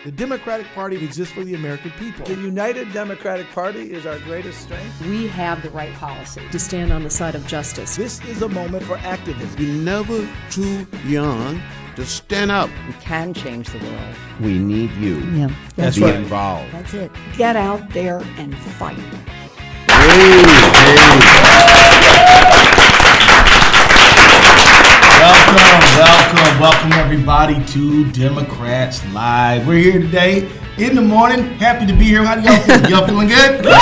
The Democratic Party exists for the American people. The United Democratic Party is our greatest strength. We have the right policy to stand on the side of justice. This is a moment for activism. You're never too young to stand up. We can change the world. We need you That's to be right. involved. That's it. Get out there and fight. Welcome everybody to Democrats Live. We're here today in the morning. Happy to be here. How do y'all feel? Y'all feeling good? Yeah.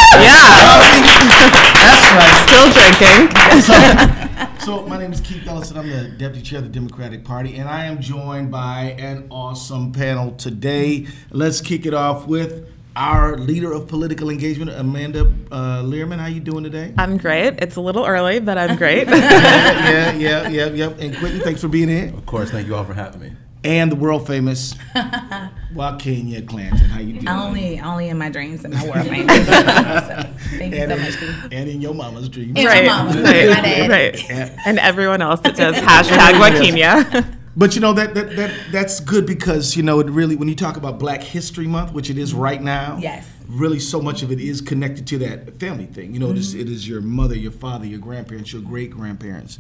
That's right. Still drinking. So my name is Keith Ellison. I'm the Deputy Chair of the Democratic Party, and I am joined by an awesome panel today. Let's kick it off with our leader of political engagement, Amanda Lierman. How you doing today? I'm great. It's a little early, but I'm great. Yeah. And Quentin, thanks for being here. Of course, thank you all for having me. And the world famous Waikinya Clanton. How you doing? Only in my dreams and my world famous. So, thank you so much, Keith. And in your mama's dreams. Right. And everyone else that does hashtag Waikinya. But you know that's good because, you know, it really, when you talk about Black History Month, which it is right now, yes, really so much of it is connected to that family thing. You know, it is your mother, your father, your grandparents, your great grandparents.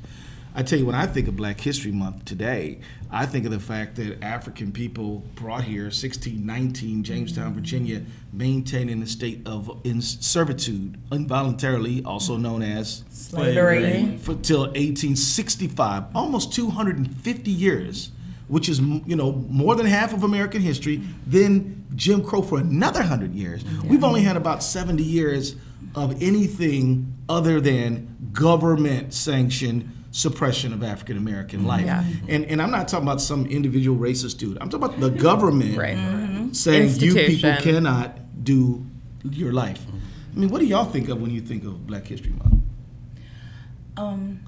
I tell you, when I think of Black History Month today, I think of the fact that African people brought here 1619, Jamestown, Virginia, maintaining the state of servitude, involuntarily, also known as slavery, till 1865, almost 250 years, which is, you know, more than half of American history. Then Jim Crow for another 100 years. Yeah. We've only had about 70 years of anything other than government-sanctioned suppression of African American life. Yeah. And I'm not talking about some individual racist dude. I'm talking about the government saying you people cannot do your life. I mean, what do y'all think of when you think of Black History Month?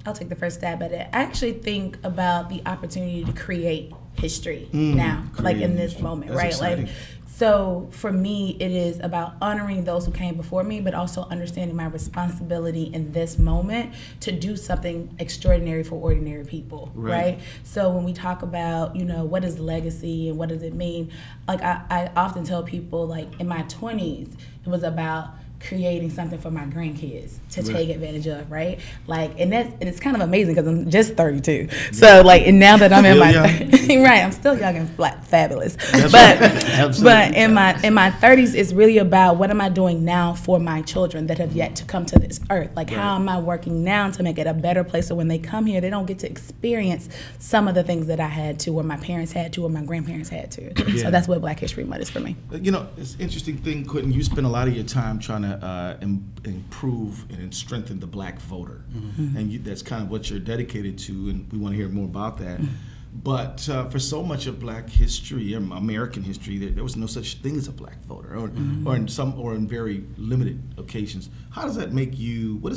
I'll take the first stab at it. I actually think about the opportunity to create history now, like in this moment, That's right? exciting. Like, so for me, it is about honoring those who came before me, but also understanding my responsibility in this moment to do something extraordinary for ordinary people, right? So when we talk about, you know, what is legacy and what does it mean, like I often tell people, like in my 20s, it was about creating something for my grandkids to take advantage of, right? Like, and it's kind of amazing because I'm just 32. So like, and now that I'm in my right, I'm still young and fabulous. But in my 30s, it's really about what am I doing now for my children that have yet to come to this earth? Like, how am I working now to make it a better place so when they come here, they don't get to experience some of the things that I had to, or my parents had to, or my grandparents had to. So that's what Black History Month is for me. You know, it's an interesting thing, Quentin. You spend a lot of your time trying to improve and strengthen the Black voter, and that's kind of what you're dedicated to, and we want to hear more about that. But for so much of Black history, American history, there was no such thing as a Black voter, or in very limited occasions. How does that make you? How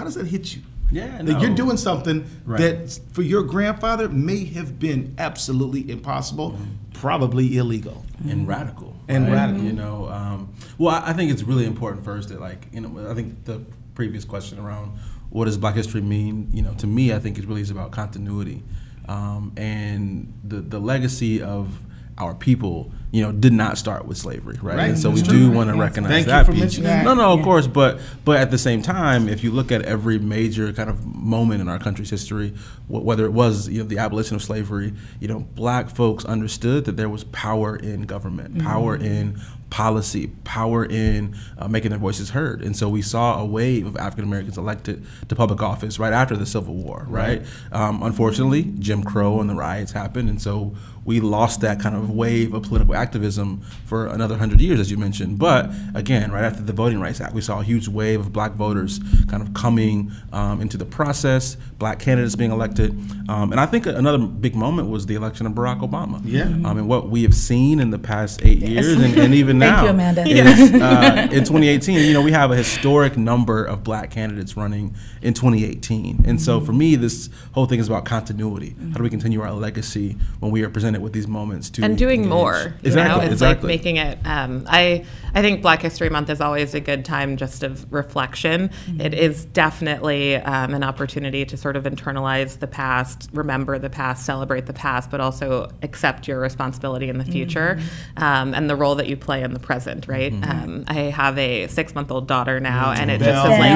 does that hit you? Yeah, that you're doing something that for your grandfather may have been absolutely impossible, probably illegal and radical. Radical. You know, well, I think it's really important first that, like, you know, I think the previous question around what does Black history mean, you know, to me, I think it really is about continuity, and the legacy of our people, you know, did not start with slavery, right? And so we do want to recognize that piece. No, of course, but at the same time, if you look at every major kind of moment in our country's history, whether it was, you know, the abolition of slavery, you know, Black folks understood that there was power in government, power in policy, power in making their voices heard. And so we saw a wave of African Americans elected to public office right after the Civil War, right? Unfortunately, Jim Crow and the riots happened, and so we lost that kind of wave of political activism for another 100 years, as you mentioned. But again, right after the Voting Rights Act, we saw a huge wave of Black voters kind of coming into the process, Black candidates being elected. And I think another big moment was the election of Barack Obama. And what we have seen in the past 8 years, and even now, Thank you, Amanda. Is, in 2018, you know, we have a historic number of Black candidates running in 2018. And so for me, this whole thing is about continuity. How do we continue our legacy when we are presented with these moments to and doing more, Exactly. It's like making it. I think Black History Month is always a good time just of reflection. It is definitely an opportunity to sort of internalize the past, remember the past, celebrate the past, but also accept your responsibility in the future and the role that you play in the present, right? I have a 6-month-old daughter now, and it just is like,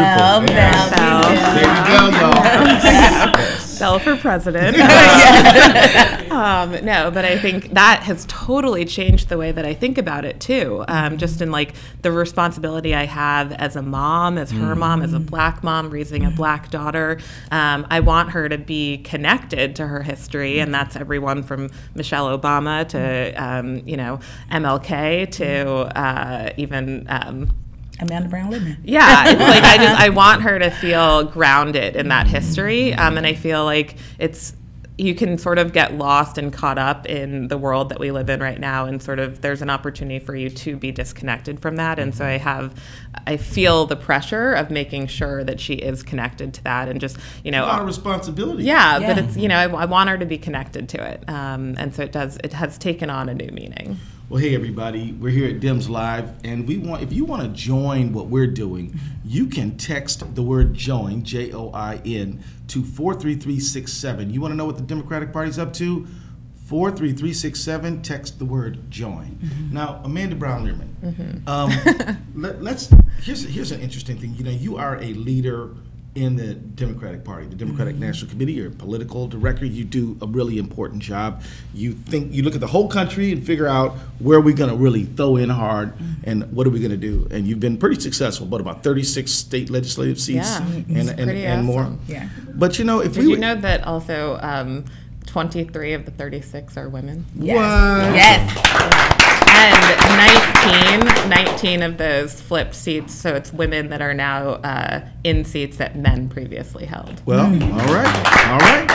Bell for president. No, but I think that has totally changed the way that I think about it too. Just in like the responsibility I have as a mom, as her mom, as a Black mom raising a Black daughter. I want her to be connected to her history, and that's everyone from Michelle Obama to MLK to even. Amanda Brown Lierman. Yeah, it's like I want her to feel grounded in that history, and I feel like you can sort of get lost and caught up in the world that we live in right now, and sort of there's an opportunity for you to be disconnected from that. And so I feel the pressure of making sure that she is connected to that, and just a lot of responsibility. Yeah, but it's I want her to be connected to it, and so it has taken on a new meaning. Well, hey everybody, we're here at DIMS Live, and if you want to join what we're doing, you can text the word join, JOIN, to 43367. You want to know what the Democratic Party's up to? 43367, text the word join. Now, Amanda Brown Lierman, here's an interesting thing. You are a leader in the Democratic Party, the Democratic National Committee. You're a political director. You do a really important job. You look at the whole country and figure out where we're going to really throw in hard and what are we going to do. And you've been pretty successful, but about 36 state legislative seats and more. Yeah. But did you know that also 23 of the 36 are women? Yes. What? Yes. And 19 of those flipped seats, so it's women that are now in seats that men previously held. Well, all right.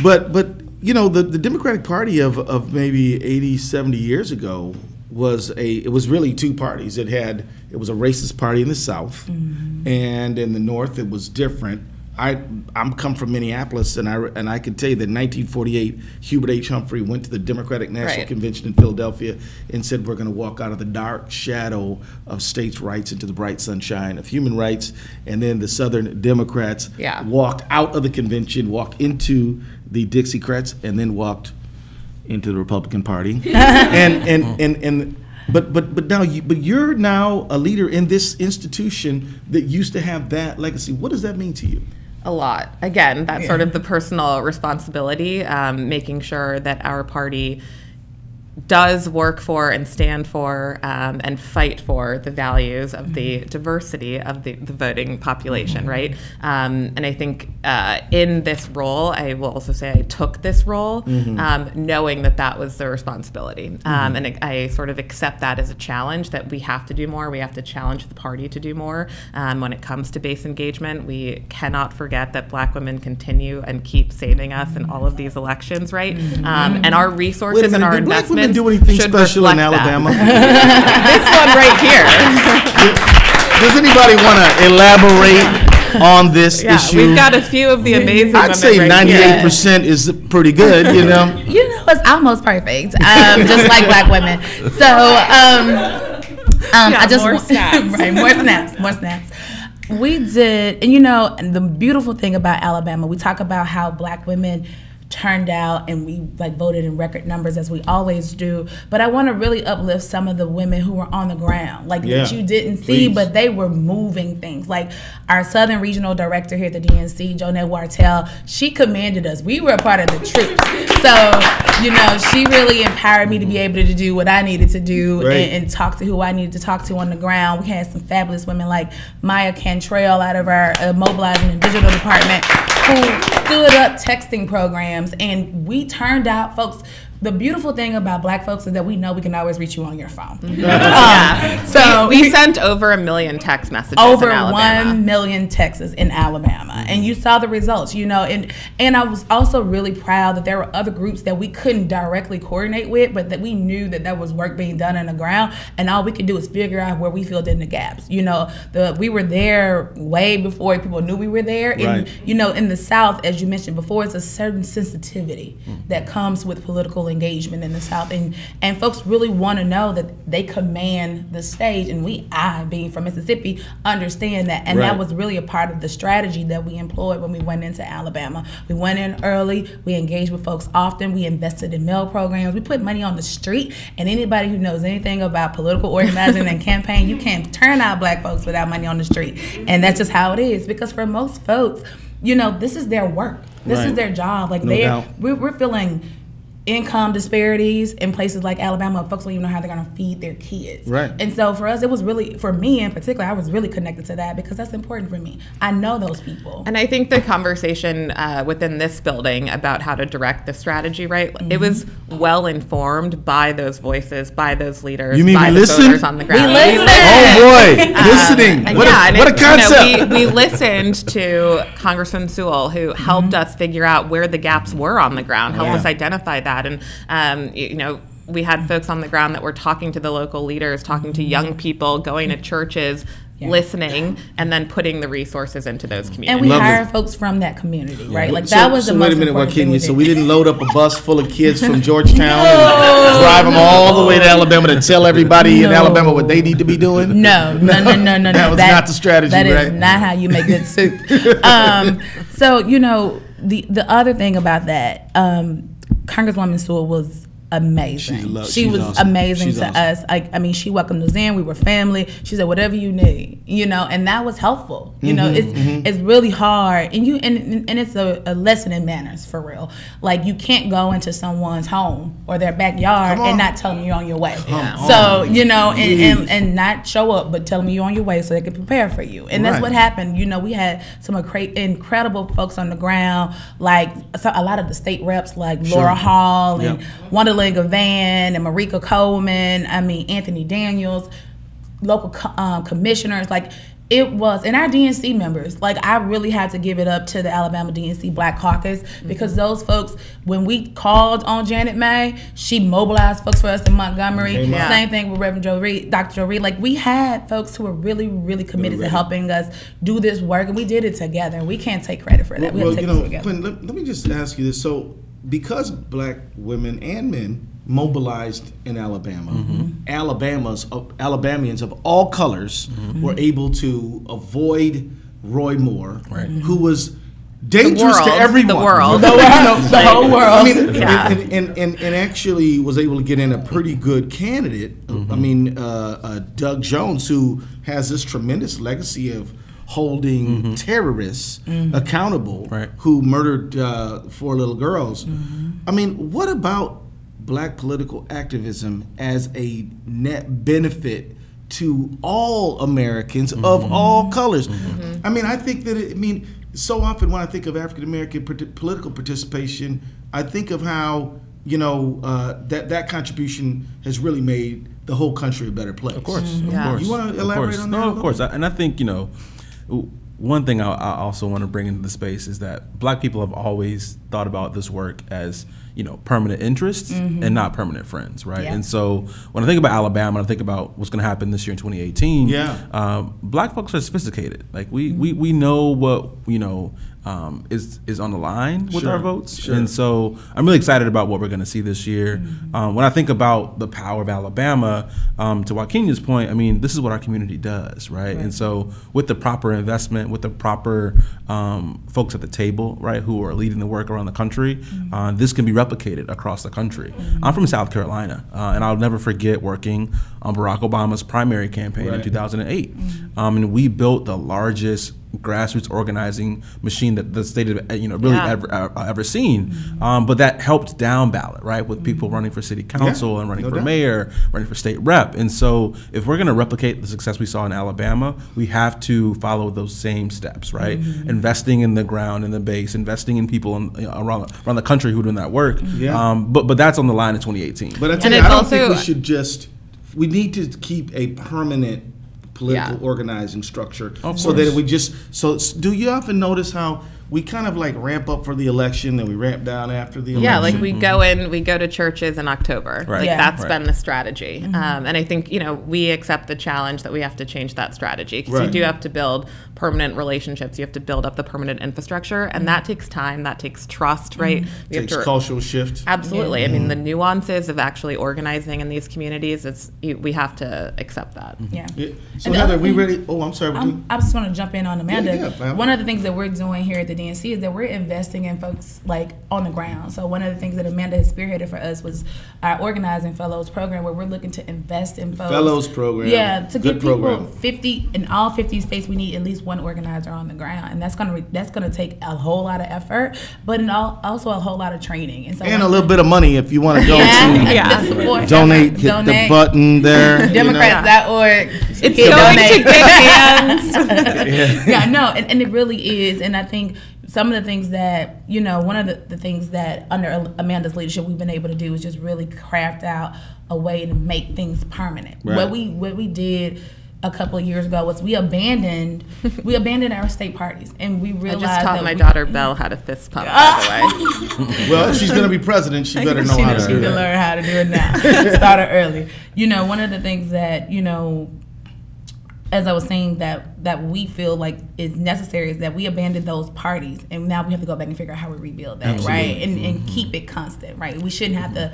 But the Democratic Party of maybe 80, 70 years ago was really two parties. It was a racist party in the South, and in the North it was different. I'm come from Minneapolis, and I can tell you that in 1948, Hubert H. Humphrey went to the Democratic National Convention in Philadelphia and said, we're going to walk out of the dark shadow of states' rights into the bright sunshine of human rights. And then the Southern Democrats walked out of the convention, walked into the Dixiecrats, and then walked into the Republican Party. But you're now a leader in this institution that used to have that legacy. What does that mean to you? A lot. Again, that's sort of the personal responsibility, making sure that our party does work for and stand for and fight for the values of the diversity of the voting population, right? And I think in this role, I will also say I took this role knowing that was the responsibility. And I sort of accept that as a challenge, that we have to do more. We have to challenge the party to do more. When it comes to base engagement, we cannot forget that Black women continue and keep saving us in all of these elections, right? And our resources and our investments do anything special in Alabama? This one right here. Does anybody want to elaborate on this issue? We've got a few of the amazing I'd say 98% is pretty good, it's almost perfect, just like Black women. So, I just more snaps. Right, more snaps. We did, and the beautiful thing about Alabama, we talk about how Black women turned out and we voted in record numbers, as we always do, but I want to really uplift some of the women who were on the ground that you didn't see, but they were moving things. Like our Southern Regional Director here at the DNC, Jonette Wartell, she commanded us. We were a part of the troops, so she really empowered me to be able to do what I needed to do and talk to who I needed to talk to on the ground. We had some fabulous women like Maya Cantrell out of our mobilizing and digital department, who stood up texting programs, and we turned out folks. The beautiful thing about Black folks is that we know we can always reach you on your phone. So we sent over 1 million text messages over in Alabama. 1 million texts in Alabama, and you saw the results. And I was also really proud that there were other groups that we couldn't directly coordinate with, but that we knew that was work being done on the ground, and all we could do is figure out where we filled in the gaps. We were there way before people knew we were there. And in the South, as you mentioned before, it's a certain sensitivity that comes with political engagement in the South, and folks really want to know that they command the stage, and I being from Mississippi understand that, and that was really a part of the strategy that we employed when we went into Alabama. We went in early, we engaged with folks often, we invested in mail programs, we put money on the street, and anybody who knows anything about political organizing and campaign, you can't turn out black folks without money on the street, and that's just how it is, because for most folks, this is their work. This is their job. Like we're feeling income disparities in places like Alabama. Folks don't even know how they're going to feed their kids. Right. And so for us, it was really, for me in particular, I was really connected to that because that's important for me. I know those people. And I think the conversation within this building about how to direct the strategy, right? Mm-hmm. It was well informed by those voices, by those leaders, by the voters on the ground. We listened. Oh boy, listening. What a concept. We listened to Congressman Sewell, who helped us figure out where the gaps were on the ground, helped us identify that. And, we had folks on the ground that were talking to the local leaders, talking to young people, going to churches, listening, and then putting the resources into those communities. And we hired folks from that community, right? Like that was the most important thing we did. So we didn't load up a bus full of kids from Georgetown and drive them all the way to Alabama to tell everybody in Alabama what they need to be doing? No. That was not the strategy, right? That is not how you make good soup. So, the other thing about that, Congresswoman Sewell was amazing. She was awesome. Amazing to us. I mean, she welcomed us in. We were family. She said, whatever you need, and that was helpful. It's really hard, and it's a lesson in manners, for real. Like, you can't go into someone's home or their backyard and not tell them you're on your way. So, and not show up, but tell them you're on your way so they can prepare for you. And that's what happened. We had some incredible folks on the ground, like a lot of the state reps, like Laura Hall and Wanda Gavan and Marika Coleman, Anthony Daniels, local commissioners, it was, and our DNC members, I really had to give it up to the Alabama DNC Black Caucus, because those folks, when we called on Janet May, she mobilized folks for us in Montgomery. Same thing with Reverend Joe Reed, Dr. Joe Reed. We had folks who were really, really committed to helping us do this work, and we did it together. We can't take credit for that. We have to take it together. Quentin, let me just ask you this. So, because black women and men mobilized in Alabama, Alabamians of all colors were able to avoid Roy Moore, who was dangerous to everyone. The world. The whole world. And actually was able to get in a pretty good candidate. Doug Jones, who has this tremendous legacy of holding terrorists accountable who murdered 4 little girls. What about black political activism as a net benefit to all Americans of all colors? I think that so often when I think of African American political participation, I think of how that contribution has really made the whole country a better place. Of course, of course. You want to elaborate on that? No, of course. And I think one thing I also want to bring into the space is that black people have always thought about this work as permanent interests and not permanent friends, right? Yeah. And so when I think about Alabama, I think about what's going to happen this year in 2018. Black folks are sophisticated. We know what is on the line with our votes, and so I'm really excited about what we're going to see this year. When I think about the power of Alabama, to Waikinya's point, this is what our community does, right? And so with the proper investment, with the proper folks at the table, right, who are leading the work around the country, this can be replicated across the country. I'm from South Carolina, and I'll never forget working on Barack Obama's primary campaign in 2008. And we built the largest grassroots organizing machine that the state had ever seen, but that helped down ballot, right, with people running for city council and running for mayor, running for state rep. And so if we're going to replicate the success we saw in Alabama, we have to follow those same steps, right? Investing in the ground, in the base, investing in people around the country who are doing that work. But that's on the line in 2018. But I don't think we need to keep a permanent political organizing structure, so that we so do you often notice how we kind of like ramp up for the election and we ramp down after the election. Yeah, like we go to churches in October. Right. Like Yeah. that's been the strategy. And I think, we accept the challenge that we have to change that strategy because you Right. do have to build permanent relationships. You have to build up the permanent infrastructure, and that takes time. That takes trust, right? We Takes cultural shift. Absolutely. I mean, the nuances of actually organizing in these communities, we have to accept that. Yeah. Yeah. So And the Heather, other we thing- ready? Oh, I'm sorry. I just want to jump in on Amanda. Yeah, ma'am. One of the things that we're doing here at the DNC is that we're investing in folks like on the ground. So one of the things that Amanda has spearheaded for us was our Organizing Fellows program, where we're looking to invest in folks. Fellows program. Yeah, to Good get people program. 50 in all 50 states. We need at least one organizer on the ground, and that's gonna take a whole lot of effort, but also a whole lot of training, and so And a little bit of money if you want to go yeah, the support donate, effort. hit Donate. the button there. Democrats.org. It's going to good hands. Yeah, no, and it really is. And I think some of the things that, one of the things that under Amanda's leadership we've been able to do is just really craft out a way to make things permanent. Right. What we did a couple of years ago was we abandoned our state parties, and we I realized just taught that my daughter Belle how to fist pump, by the way. Well, if she's going to be president, she better know she how knows to she do can that. learn how to do it now. Start her early. One of the things that, as I was saying, that we feel like is necessary is that we abandoned those parties, and now we have to go back and figure out how we rebuild that, right? And keep it constant, right? We shouldn't have to,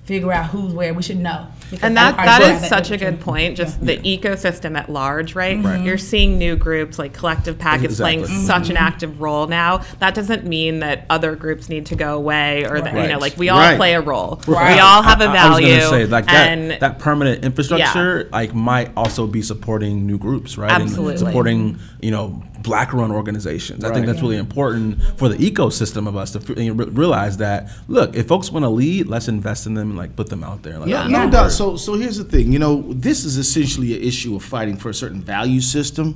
figure out who's where. We should know. And that is such a good point. Just the ecosystem at large, right? You're seeing new groups like Collective PAC is playing such an active role now. That doesn't mean that other groups need to go away, or that we all play a role. Right. We all have a value. I was going to say, like and that permanent infrastructure, might also be supporting new groups, right? Absolutely. And supporting, Black-run organizations. I think that's really important for the ecosystem of us to realize that. Look, if folks want to lead, let's invest in them and put them out there. No doubt. So here's the thing. This is essentially an issue of fighting for a certain value system.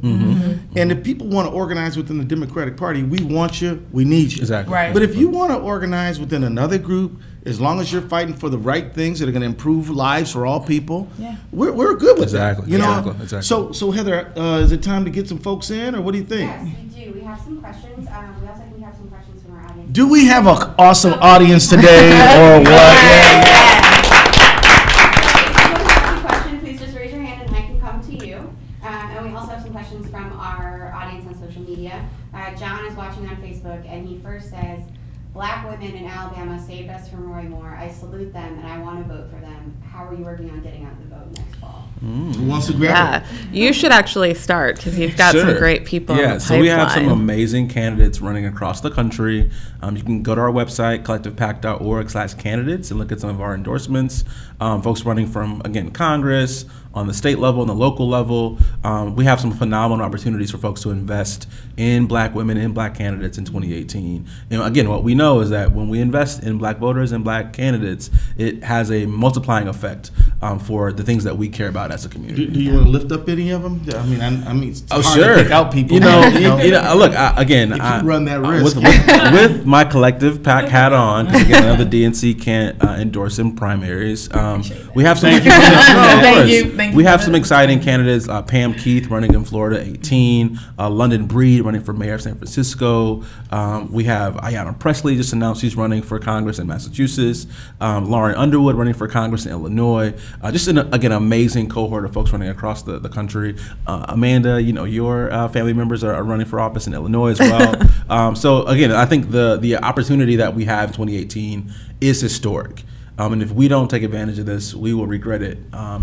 And if people want to organize within the Democratic Party, we want you, we need you. Exactly. Right. But if you want to organize within another group, as long as you're fighting for the right things that are going to improve lives for all people, we're good with that. Exactly. So Heather, is it time to get some folks in, or what do you think? Yes, we do. We have some questions. We also think we have some questions from our audience. Do we have an awesome audience today, or what? Question, please just raise your hand and I can come to you. And we also have some questions from our audience on social media. John is watching on Facebook, and he first says, Black women in Alabama saved us from Roy Moore. I salute them, and I want to vote for them. How are you working on getting out the vote next fall? Who wants to grab it? You should actually start because you've got some great people in the pipeline. So we have some amazing candidates running across the country. You can go to our website, collectivepac.org/candidates, and look at some of our endorsements. Folks running from, again, Congress, on the state level and the local level. We have some phenomenal opportunities for folks to invest in Black women and Black candidates in 2018. Again, what we know is that when we invest in Black voters and Black candidates, it has a multiplying effect for the things that we care about as a community. Do you want to lift up any of them? I mean, it's hard sure. to pick out people. Look, again, if you run that risk. With my Collective PAC hat on, because again, I know the DNC can't endorse in primaries. We have some. We have some exciting candidates. Pam Keith running in Florida, 18. London Breed running for mayor of San Francisco. We have Ayanna Pressley just announced she's running for Congress in Massachusetts. Lauren Underwood running for Congress in Illinois. Just again, amazing cohort of folks running across the country. Amanda, your family members are running for office in Illinois as well. So again, I think the opportunity that we have in 2018 is historic. And if we don't take advantage of this, we will regret it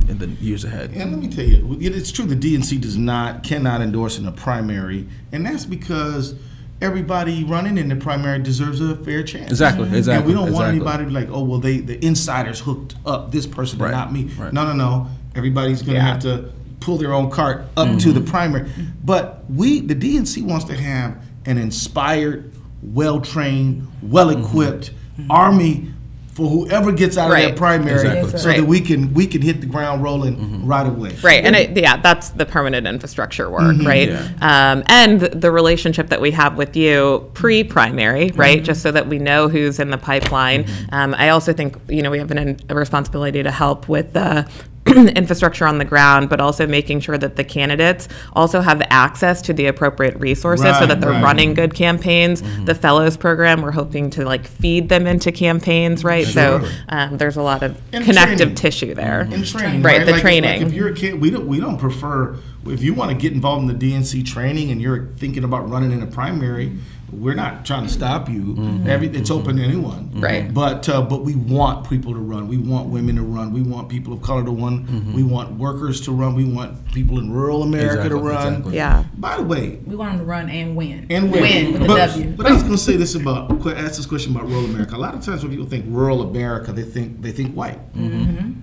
in the years ahead. And let me tell you, it's true the DNC cannot endorse in a primary, and that's because everybody running in the primary deserves a fair chance. Exactly. And we don't want anybody to be like, oh, well, the insiders hooked up this person and not me. Right. No. Everybody's going to have to pull their own cart up to the primary. But the DNC wants to have an inspired, well-trained, well-equipped army for whoever gets out of that primary, so that we can hit the ground rolling right away. Right, and that's the permanent infrastructure work, right? Yeah. And the relationship that we have with you pre-primary, right? Just so that we know who's in the pipeline. I also think we have a responsibility to help with the infrastructure on the ground, but also making sure that the candidates also have access to the appropriate resources so that they're running good campaigns. The fellows program, we're hoping to like feed them into campaigns, right? So there's a lot of connective tissue there. And training, right? The like, training. Like if you're a kid, we don't prefer, if you want to get involved in the DNC training and you're thinking about running in a primary, we're not trying to stop you. It's open to anyone. Right. But we want people to run. We want women to run. We want people of color to run. We want workers to run. We want people in rural America to run. Exactly. Yeah. By the way, We want them to run and win. win with a but, W. But I was going to say this ask this question about rural America. A lot of times when people think rural America, they think white.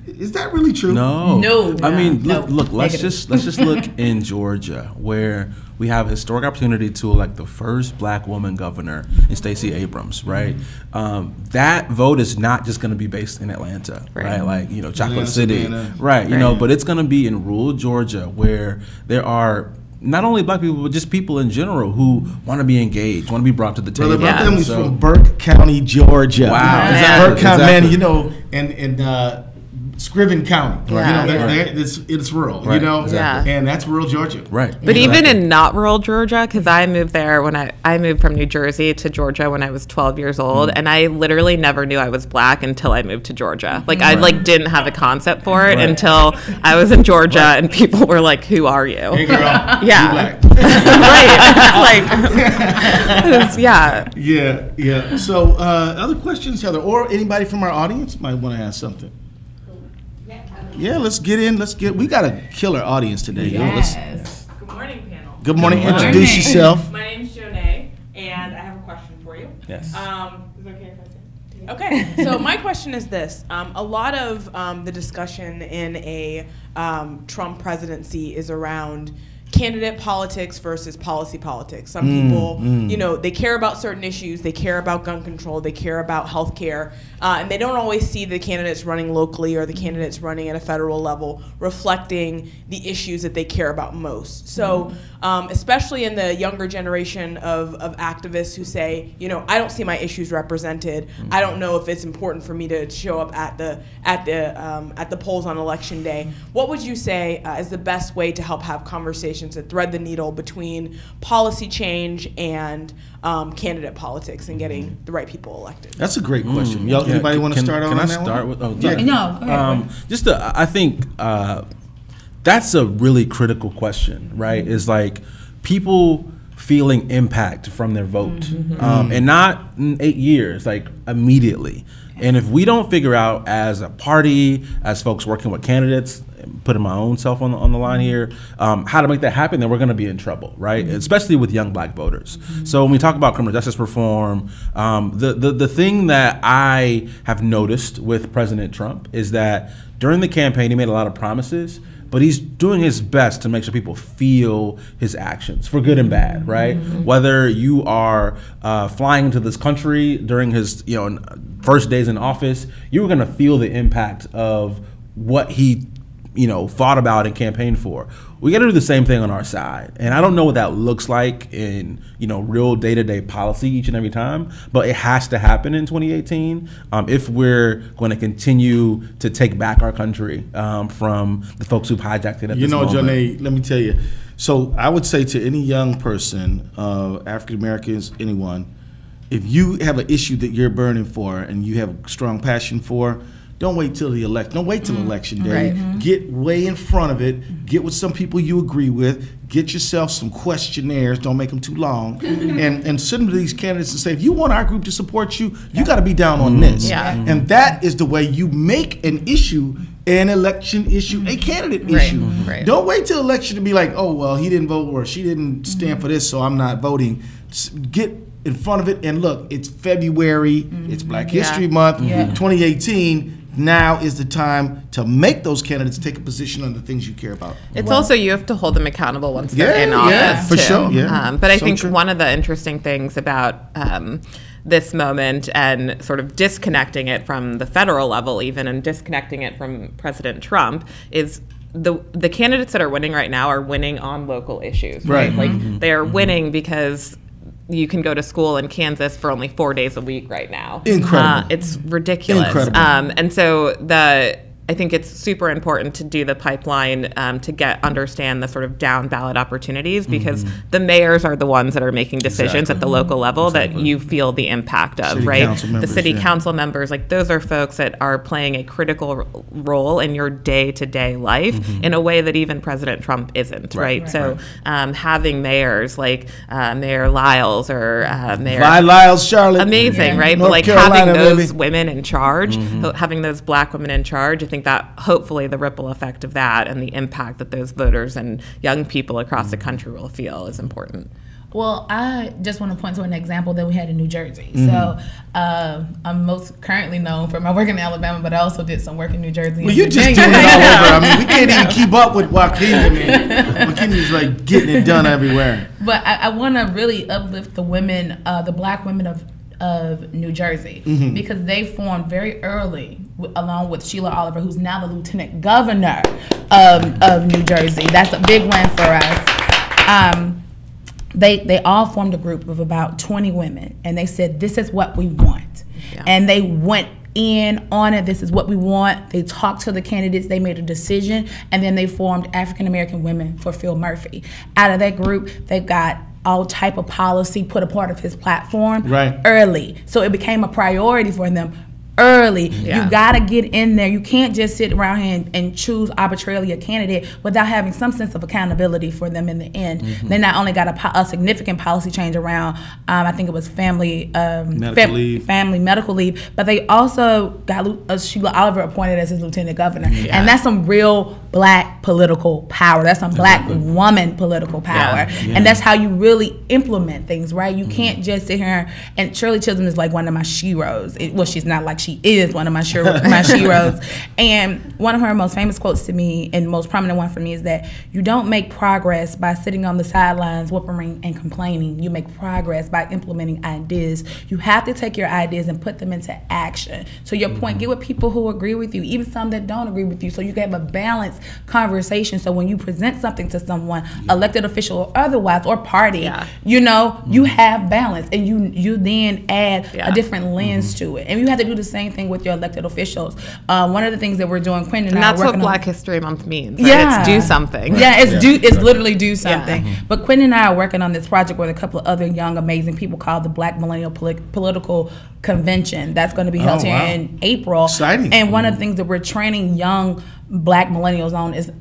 Is that really true? No. I mean, No. look. Let's just look in Georgia, where we have a historic opportunity to elect the first black woman governor in Stacey Abrams, right? That vote is not just going to be based in Atlanta, right? Like, Chocolate City, Savannah. right? But it's going to be in rural Georgia, where there are not only black people, but just people in general who want to be engaged, want to be brought to the table. Brother, my family's from Burke County, Georgia. Wow. Burke County, man, and Scriven County. It's rural, Exactly. and that's rural Georgia. Right. But even in not rural Georgia, because I moved there when I moved from New Jersey to Georgia when I was 12 years old, and I literally never knew I was black until I moved to Georgia. Like I didn't have a concept for it until I was in Georgia, and people were like, "Who are you?" Hey girl, Yeah. you black. Right. Yeah. So other questions, Heather, or anybody from our audience might want to ask something. Yeah, let's get in. We got a killer audience today. Yes. Good morning, panel. Good morning. Good morning. Introduce yourself. My name's Jonay, and I have a question for you. Yes. Is it okay if I say? Okay, so my question is this. A lot of the discussion in a Trump presidency is around candidate politics versus policy politics. Some people, they care about certain issues. They care about gun control. They care about health care. And they don't always see the candidates running locally or the candidates running at a federal level reflecting the issues that they care about most. So especially in the younger generation of activists who say, I don't see my issues represented. I don't know if it's important for me to show up at the polls on election day. What would you say is the best way to help have conversations that thread the needle between policy change and candidate politics and getting the right people elected? That's a great question. Anybody want to start on that one? Can I start with? Oh, No, go ahead. I think that's a really critical question, right? Is like people feeling impact from their vote, and not in 8 years, like immediately. And if we don't figure out as a party, as folks working with candidates, putting my own self on the line here, how to make that happen, then we're going to be in trouble, right? Especially with young black voters. So when we talk about criminal justice reform, the thing that I have noticed with President Trump is that during the campaign, he made a lot of promises, but he's doing his best to make sure people feel his actions for good and bad, right? Whether you are flying into this country during his first days in office, you're going to feel the impact of what he fought about and campaigned for. We got to do the same thing on our side. And I don't know what that looks like in, real day-to-day policy each and every time, but it has to happen in 2018 if we're going to continue to take back our country from the folks who've hijacked it at this moment. Jonay, let me tell you. So I would say to any young person, African Americans, anyone, if you have an issue that you're burning for and you have a strong passion for, don't wait till the election. Don't wait till election day. Get way in front of it. Get with some people you agree with. Get yourself some questionnaires. Don't make them too long. and send them to these candidates and say, if you want our group to support you, you got to be down on this. And that is the way you make an issue, an election issue, a candidate issue. Don't wait till election to be like, oh, well, he didn't vote or she didn't stand for this, so I'm not voting. Get in front of it and look, it's February, it's Black History Month, 2018. Now is the time to make those candidates take a position on the things you care about. It's also, you have to hold them accountable once they're in office, for too. sure. But I think one of the interesting things about this moment and sort of disconnecting it from the federal level even and disconnecting it from President Trump is the candidates that are winning right now are winning on local issues, right? Like they're winning because you can go to school in Kansas for only 4 days a week right now. Incredible. It's ridiculous. Incredible. And so I think it's super important to do the pipeline to understand the sort of down ballot opportunities, because the mayors are the ones that are making decisions at the local level that you feel the impact of, City right? council members, the city council members, like those are folks that are playing a critical role in your day-to-day life in a way that even President Trump isn't, right? So having mayors like Mayor Lyles or Mayor Lyles, Charlotte, amazing, right? North But like Carolina, having those baby. women in charge, having those black women in charge, I think that hopefully the ripple effect of that and the impact that those voters and young people across the country will feel is important. Well, I just want to point to an example that we had in New Jersey. So I'm most currently known for my work in Alabama, but I also did some work in New Jersey. Well, you're just doing it all over. I mean, we can't even keep up with Waikinya, man. Waikinya's like getting it done everywhere. But I want to really uplift the women, the black women of New Jersey, because they formed very early, along with Sheila Oliver, who's now the Lieutenant Governor of New Jersey. That's a big win for us. They all formed a group of about 20 women, and they said, this is what we want. And they went in on it. This is what we want. They talked to the candidates. They made a decision, and then they formed African American Women for Phil Murphy. Out of that group, they got all type of policy put a part of his platform early. So it became a priority for them early. You got to get in there. You can't just sit around here and choose arbitrarily a candidate without having some sense of accountability for them in the end. They not only got a significant policy change around, I think it was family medical leave, but they also got Sheila Oliver appointed as his lieutenant governor. And that's some real black political power. That's some black woman political power. And that's how you really implement things, right? You can't just sit here, and Shirley Chisholm is like one of my sheroes. Well, she's not like she is one of my sheroes. And one of her most famous quotes to me, and most prominent one for me, is that you don't make progress by sitting on the sidelines whimpering and complaining. You make progress by implementing ideas. You have to take your ideas and put them into action. So your point, get with people who agree with you, even some that don't agree with you, so you can have a balanced conversation. So when you present something to someone, elected official or otherwise, or party, you know, you have balance, and you then add a different lens to it. And you have to do the same thing with your elected officials. One of the things that we're doing, Quentin and I are working on. That's what Black History Month means. Right? It's do something. It's literally do something. But Quentin and I are working on this project with a couple of other young, amazing people called the Black Millennial Political Convention. That's going to be held here in April. Exciting. And one of the things that we're training young Black millennials on is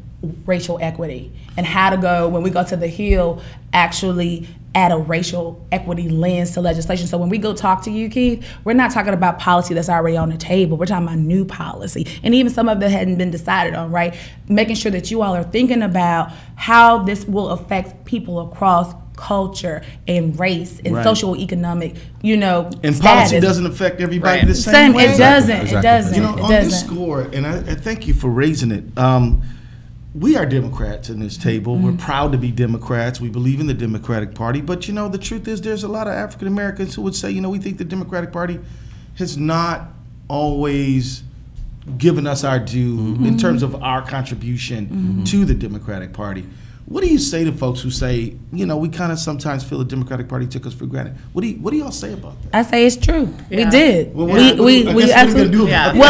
racial equity, and how to go, when we go to the Hill, actually add a racial equity lens to legislation. So when we go talk to you, Keith, we're not talking about policy that's already on the table. We're talking about new policy, and even some of it hadn't been decided on, right? Making sure that you all are thinking about how this will affect people across culture and race and social economic, you know, and status. Policy doesn't affect everybody the same way. It doesn't. You know, on this score, and I thank you for raising it. We are Democrats in this table. We're proud to be Democrats. We believe in the Democratic Party. But, you know, the truth is there's a lot of African Americans who would say, you know, we think the Democratic Party has not always given us our due in terms of our contribution to the Democratic Party. What do you say to folks who say, you know, we kind of sometimes feel the Democratic Party took us for granted? What do y'all say about that? I say it's true. We did. Well, we absolutely do. And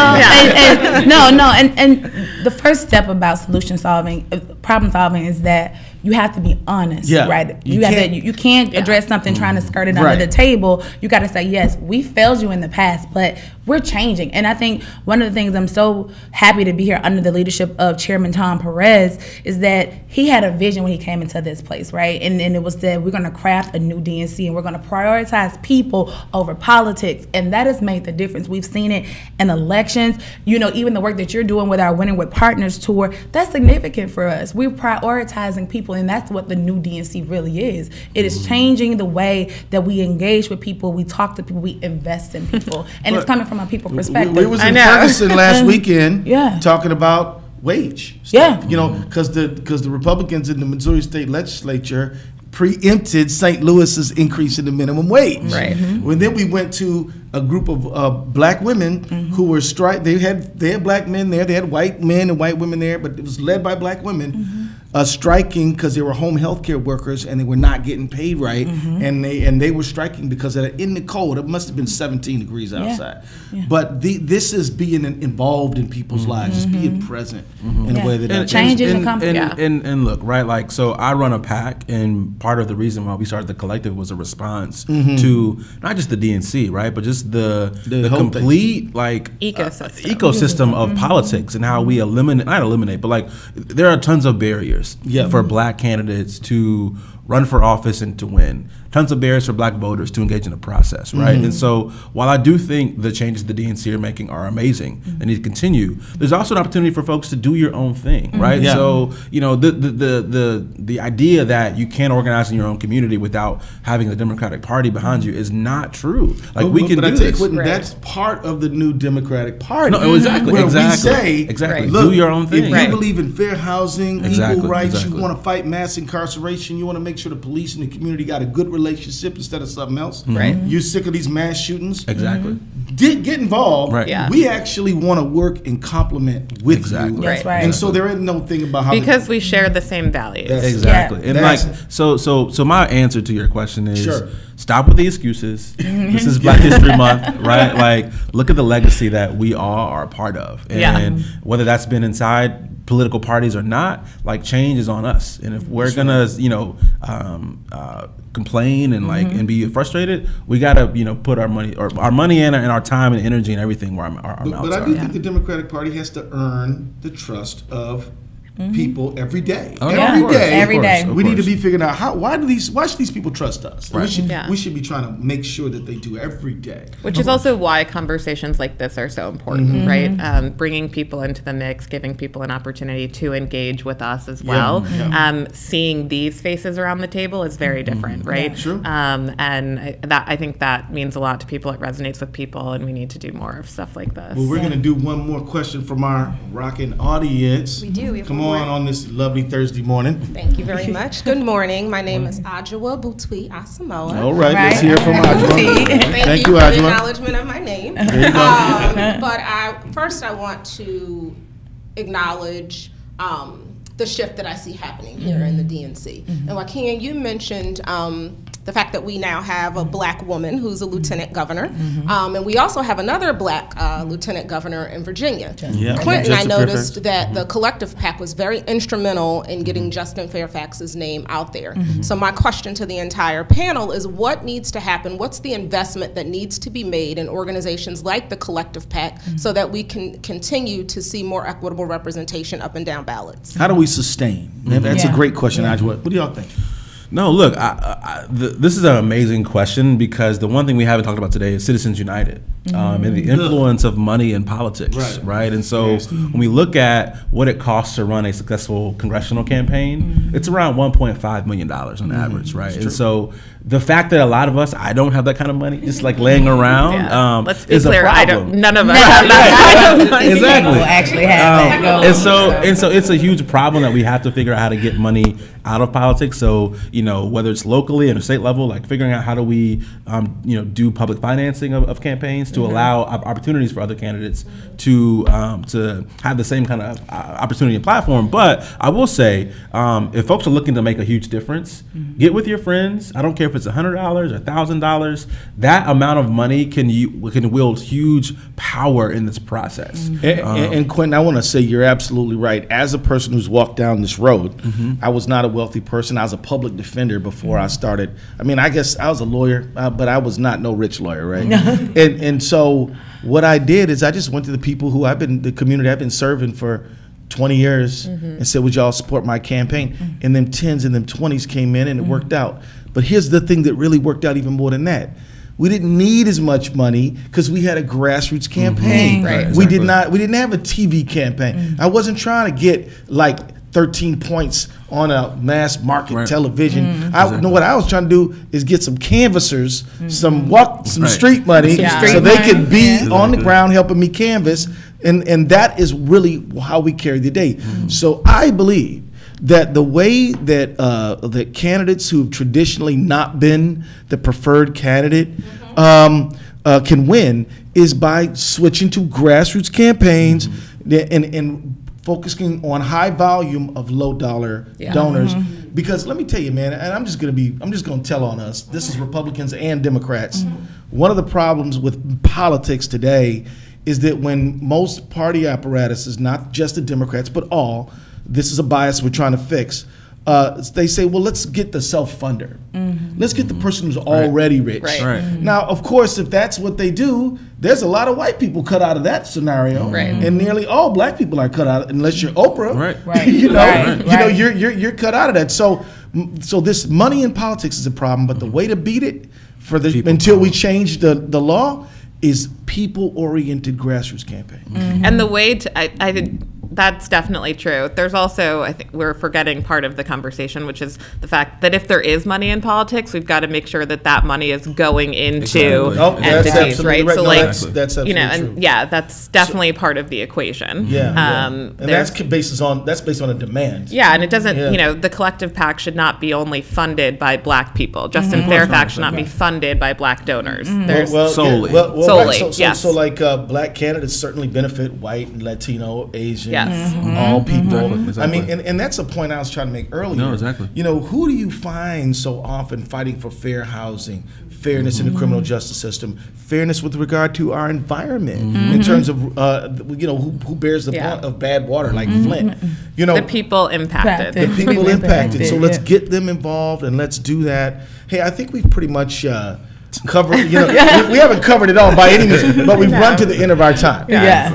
the first step about solution solving, problem solving, is that you have to be honest, right? You can't address something trying to skirt it under the table. You got to say, yes, we failed you in the past, but we're changing. And I think one of the things I'm so happy to be here under the leadership of Chairman Tom Perez is that he had a vision when he came into this place, right? And it was that we're going to craft a new DNC, and we're going to prioritize people over politics. And that has made the difference. We've seen it in elections. You know, even the work that you're doing with our Winning with Partners tour, that's significant for us. We're prioritizing people, and that's what the new DNC really is. It is changing the way that we engage with people, we talk to people, we invest in people. And it's coming from a people perspective. We was in Ferguson last weekend talking about wage stuff. You know, because the Republicans in the Missouri State Legislature preempted St. Louis's increase in the minimum wage. Right. When then we went to a group of black women who were they had black men there, they had white men and white women there, but it was led by black women. striking because they were home health care workers and they were not getting paid right, and they were striking because in the cold, it must have been 17 degrees outside. Yeah. But this is being involved in people's lives, just being present in a way that changes the company. And look, right, like, so I run a PAC, and part of the reason why we started the collective was a response to not just the DNC, right, but just the complete like ecosystem of politics and how we not eliminate, but like there are tons of barriers for black candidates to run for office and to win. Tons of barriers for black voters to engage in the process, right? And so while I do think the changes the DNC are making are amazing and need to continue, there's also an opportunity for folks to do your own thing, right? So, you know, the idea that you can't organize in your own community without having the Democratic Party behind you is not true. Like, we can do this. Quentin, that's part of the new Democratic Party. No, exactly. Where we say, look, do your own thing. If you believe in fair housing, equal rights, you want to fight mass incarceration, you want to make sure the police and the community got a good relationship instead of something else. Right. You're sick of these mass shootings. Exactly. Get involved. Right. Yeah. We actually want to work in complement with you. That's right. And so there ain't no thing about how because we share the same values. Exactly. And like, so my answer to your question is stop with the excuses. This is Black History Month, right? Like, look at the legacy that we all are a part of. And whether that's been inside political parties or not, like, change is on us. And if we're gonna, complain and and be frustrated, we gotta, put our money in and our time and energy and everything where our mouths are. But I do think the Democratic Party has to earn the trust of people every day. Every day. We need to be figuring out why should these people trust us? Right. We should be trying to make sure that they do every day. Which is also why conversations like this are so important, right? Bringing people into the mix, giving people an opportunity to engage with us as well. Seeing these faces around the table is very different, right? True. And I think that means a lot to people. It resonates with people, and we need to do more of stuff like this. Well, we're going to do one more question from our rocking audience. We do. Come on this lovely Thursday morning. Thank you very much. Good morning. My name is Adjoa Butwi Asamoah. All right, let's hear from Adjoa. Thank you for the acknowledgement of my name. But first I want to acknowledge the shift that I see happening here in the DNC. And Waikinya, you mentioned the fact that we now have a black woman who's a lieutenant governor, and we also have another black lieutenant governor in Virginia. Quentin, I noticed that the collective PAC was very instrumental in getting Justin Fairfax's name out there. So my question to the entire panel is, what needs to happen? What's the investment that needs to be made in organizations like the collective PAC so that we can continue to see more equitable representation up and down ballots? How do we sustain? That's a great question, Adjoa. What do y'all think? No, look, this is an amazing question, because the one thing we haven't talked about today is Citizens United and the influence of money in politics, right? And so when we look at what it costs to run a successful congressional campaign, it's around $1.5 million on average, right? And so the fact that a lot of us, I don't have that kind of money just like laying around, let's be is clear, a problem. none of us have that kind of money. Exactly. Actually have that. And so it's a huge problem that we have to figure out how to get money out of politics. So, whether it's locally and a state level, like figuring out how do we, do public financing of campaigns to allow opportunities for other candidates to have the same kind of opportunity and platform. But I will say, if folks are looking to make a huge difference, get with your friends. I don't care if it's $100 or $1,000. That amount of money can wield huge power in this process. And Quentin, I want to say you're absolutely right. As a person who's walked down this road, I was not a wealthy person. I was a public defender before I started. I mean, I guess I was a lawyer, but I was not no rich lawyer, right? And so what I did is I just went to the people who the community I've been serving for 20 years and said, would y'all support my campaign? And them 10s and them 20s came in and it worked out. But here's the thing that really worked out even more than that. We didn't need as much money because we had a grassroots campaign. We didn't have a TV campaign. I wasn't trying to get like 13 points on a mass market television. I know what I was trying to do is get some canvassers, some street money, so they could be on the ground helping me canvass, and that is really how we carry the day. So I believe that the way that that candidates who've traditionally not been the preferred candidate can win is by switching to grassroots campaigns and focusing on high volume of low dollar donors. Because let me tell you, man, and I'm just gonna tell on us. This is Republicans and Democrats. One of the problems with politics today is that when most party apparatuses, not just the Democrats, but all, this is a bias we're trying to fix. They say, well, let's get the self-funder. Let's get the person who's already rich. Now, of course, if that's what they do, there's a lot of white people cut out of that scenario, and nearly all black people are cut out, unless you're Oprah. You're cut out of that. So this money in politics is a problem, but the way to beat it until we change the law is people-oriented grassroots campaign. And the way to, I think that's definitely true. There's also, I think we're forgetting part of the conversation, which is the fact that if there is money in politics, we've got to make sure that that money is going into entities, right? So that's absolutely true. And that's definitely part of the equation. And that's based on a demand. Yeah, and it doesn't, the collective PAC should not be only funded by black people. Justin Fairfax should not be funded by black donors. There's solely. So like black candidates certainly benefit white and Latino, Asian, all people. I mean, and that's a point I was trying to make earlier. No, exactly. Who do you find so often fighting for fair housing, fairness in the criminal justice system, fairness with regard to our environment in terms of who bears the brunt of bad water like Flint? The people impacted. The people impacted. So let's get them involved and let's do that. Hey, I think we've pretty much covered, we haven't covered it all by any means, but we've run to the end of our time.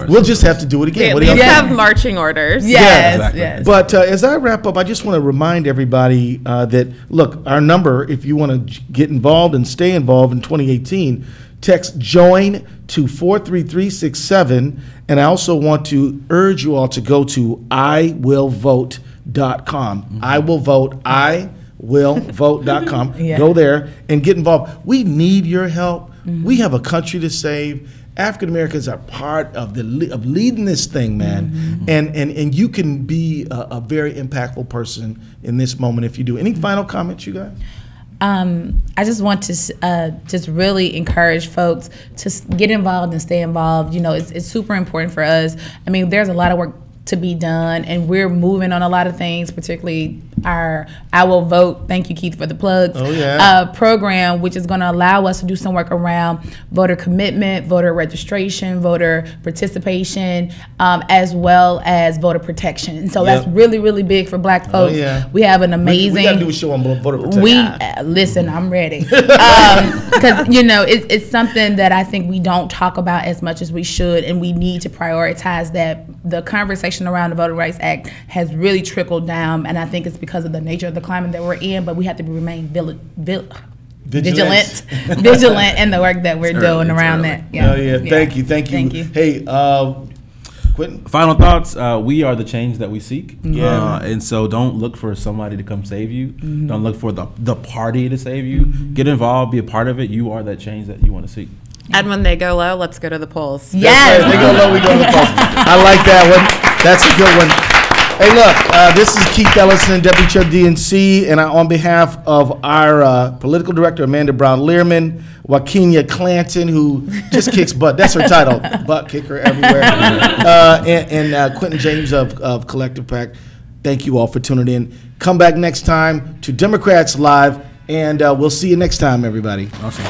We'll just have to do it again. We have marching orders. Yes. But as I wrap up, I just want to remind everybody that, look, our number, if you want to get involved and stay involved in 2018, text JOIN to 43367. And I also want to urge you all to go to iwillvote.com. I will vote. willvote.com. Go there and get involved. We need your help. We have a country to save. African Americans are part of leading this thing, man. And you can be a very impactful person in this moment if you do. Any final comments you got? I just want to just really encourage folks to get involved and stay involved. It's super important for us. I mean, there's a lot of work to be done, and we're moving on a lot of things, particularly our I Will Vote, thank you Keith for the plugs, program, which is going to allow us to do some work around voter commitment, voter registration, voter participation, as well as voter protection. And so that's really, really big for black folks. We have an amazing... We got to do a show on voter protection. Listen, I'm ready. Because, it's something that I think we don't talk about as much as we should, and we need to prioritize that. The conversation around the Voting Rights Act has really trickled down, and I think it's because of the nature of the climate that we're in, but we have to remain vigilant in the work that we're doing around that. Thank you. Hey, Quentin? Final thoughts. We are the change that we seek. And so don't look for somebody to come save you. Don't look for the party to save you. Get involved, be a part of it. You are that change that you want to seek. And when they go low, let's go to the polls. Yes. Right. They go low, we go to the polls. I like that one. That's a good one. Hey, look, this is Keith Ellison, Deputy Chair DNC, and on behalf of our political director, Amanda Brown-Lierman, Waikinya Clanton, who just kicks butt. That's her title, butt kicker everywhere. And Quentin James of Collective PAC. Thank you all for tuning in. Come back next time to Democrats Live, and we'll see you next time, everybody. Awesome.